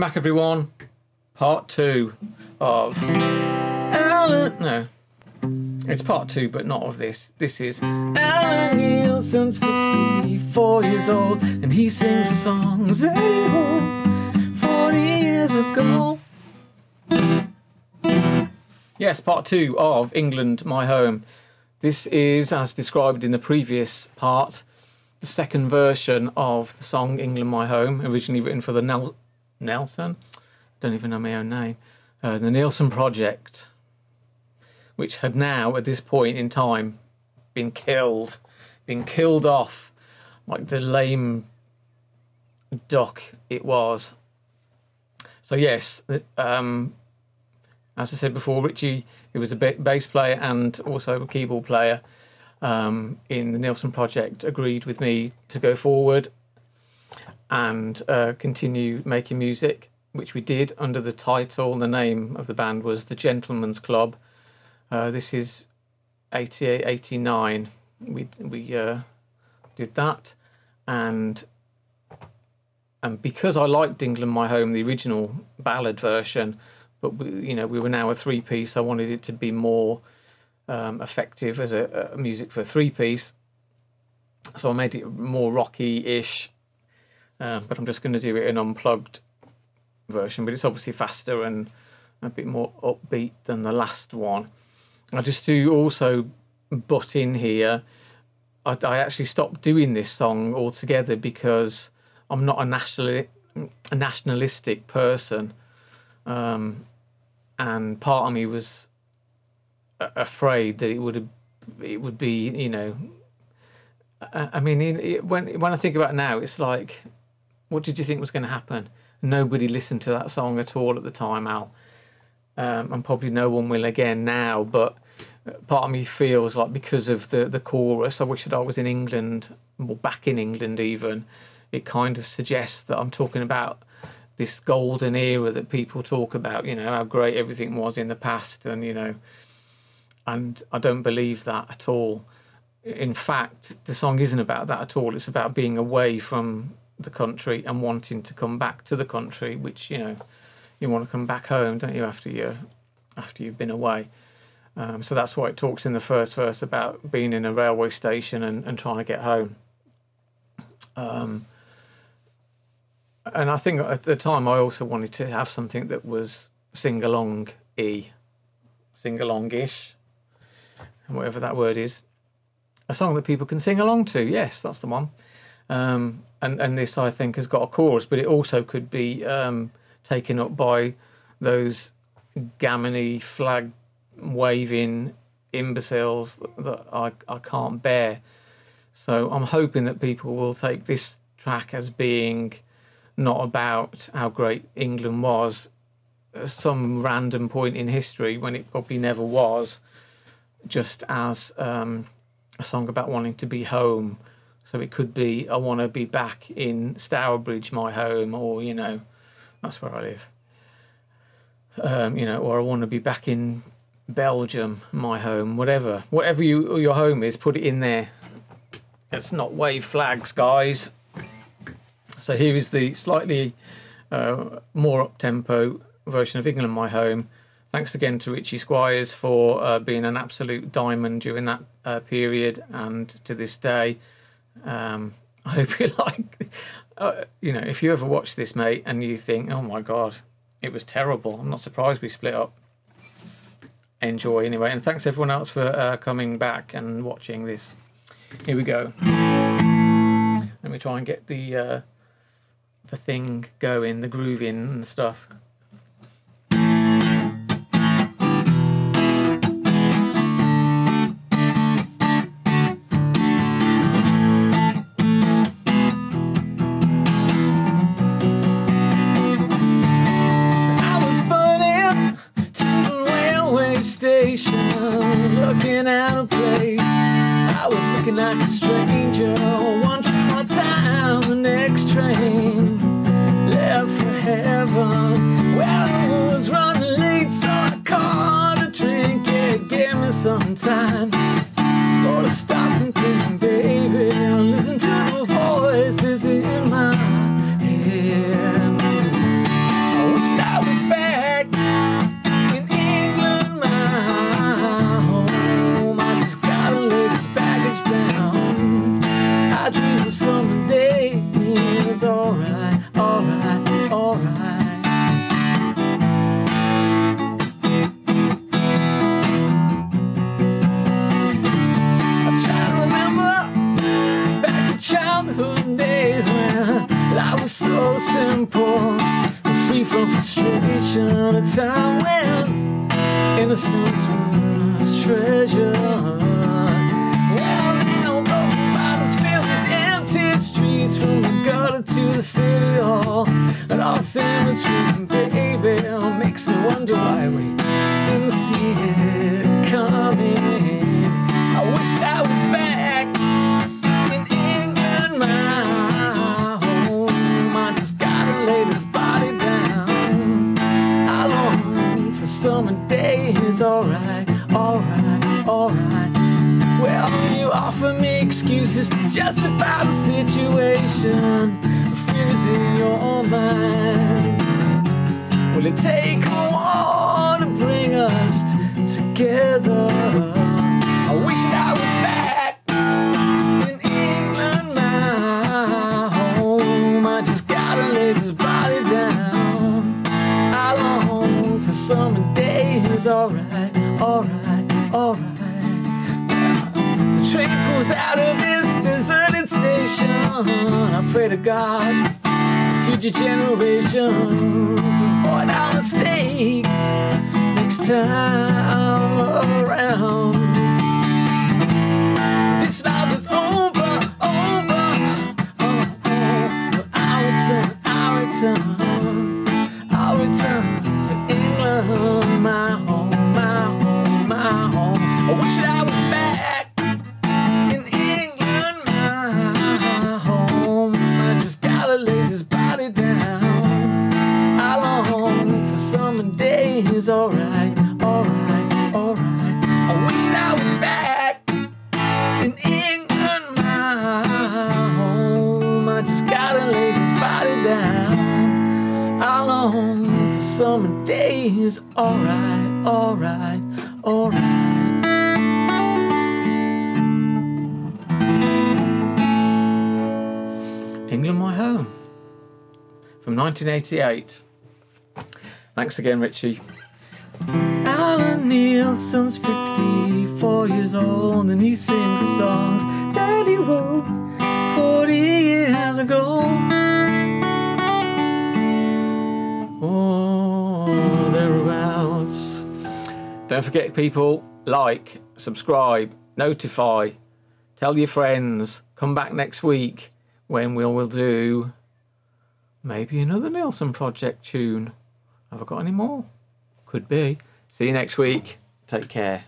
Back everyone, part 2 of Alan. No, it's part 2, but not of this. This is Alan Neilson's 54 years old, and he sings the songs that he wrote 40 years ago. Yes, part 2 of England, My Home. This is, as described in the previous part, the second version of the song England, My Home, originally written for the Neilson? Don't even know my own name. The Neilson project, which had now, at this point in time, been killed off like the lame duck it was. So yes, as I said before, Richie, he was a bass player and also a keyboard player in the Neilson project, agreed with me to go forward and continue making music, which we did under the title. The name of the band was The Gentleman's Club. This is 88, 89. We did that, and because I liked England, My Home, the original ballad version, but we were now a three-piece. I wanted it to be more effective as a music for a three-piece, so I made it more rocky-ish. But I'm just going to do it an unplugged version, but it's obviously faster and a bit more upbeat than the last one. I just to also butt in here, I actually stopped doing this song altogether because I'm not a nationalistic person, and part of me was afraid that it would be, you know, I mean, when I think about it now, it's like, what did you think was going to happen? Nobody listened to that song at all at the time, Al. And probably no one will again now, but part of me feels like because of the chorus, I wish that I was in England, or back in England even. It kind of suggests that I'm talking about this golden era that people talk about, you know, how great everything was in the past, and, you know, and I don't believe that at all. In fact, the song isn't about that at all. It's about being away from the country and wanting to come back to the country, which, you know, you want to come back home, don't you, after you've been away. So that's why it talks in the first verse about being in a railway station and trying to get home. And I think at the time I also wanted to have something that was sing-along-ish, whatever that word is. A song that people can sing along to. Yes, that's the one. And this, I think, has got a chorus, but it also could be taken up by those gammony, flag-waving imbeciles that I can't bear. So I'm hoping that people will take this track as being not about how great England was at some random point in history when it probably never was, just as a song about wanting to be home. So it could be, I want to be back in Stourbridge, my home, or, you know, that's where I live. You know, or I want to be back in Belgium, my home, whatever. Whatever your home is, put it in there. Let's not wave flags, guys. So here is the slightly more up-tempo version of England, My Home. Thanks again to Richie Squires for being an absolute diamond during that period and to this day. I hope you like, you know, if you ever watch this, mate, and you think, oh my God, it was terrible, I'm not surprised we split up. Enjoy anyway, and thanks everyone else for coming back and watching this. Here we go. Let me try and get the thing going, the groove in and stuff. Looking at a place, I was looking like a stranger, wondering what time the next train left for heaven. Well, I was running late, so I caught a drink. It gave me some time, but I stopped and think, baby, listen to the voices in my head. from frustration, a time when innocence was treasure. Well, now both bodies fill these empty streets, from the gutter to the city hall, and all in between, baby, makes me wonder why we didn't see it coming. I wish I was back in England, my home. I just gotta lay this body down. I long for summer days, alright, alright, alright. Well, you offer me excuses to justify the situation. Fears in your mind. Will it take a war to bring us together? I wish I was back in England, my home. I just gotta lay this body down. I long for summer days, alright, alright, alright. The train pulls out of this deserted station. I pray to God, future generations avoid our mistakes next time around. This love is over, over, oh, oh. I'll return to England, my home, my home, my home. I wish that I was back in England, my home. I just gotta lay this body down. I long for summer days, alright, alright, alright. I wish that I was back in England, my home. I just gotta lay this body down. I long for summer days, alright, alright, alright. England, my home, from 1988. Thanks again, Richie. Alan Neilson's 54 years old, and he sings the songs that he wrote 40 years ago. Oh, thereabouts. Don't forget, people, like, subscribe, notify, tell your friends. Come back next week when we will do maybe another Neilson Project tune. Have I got any more? Could be. See you next week. Take care.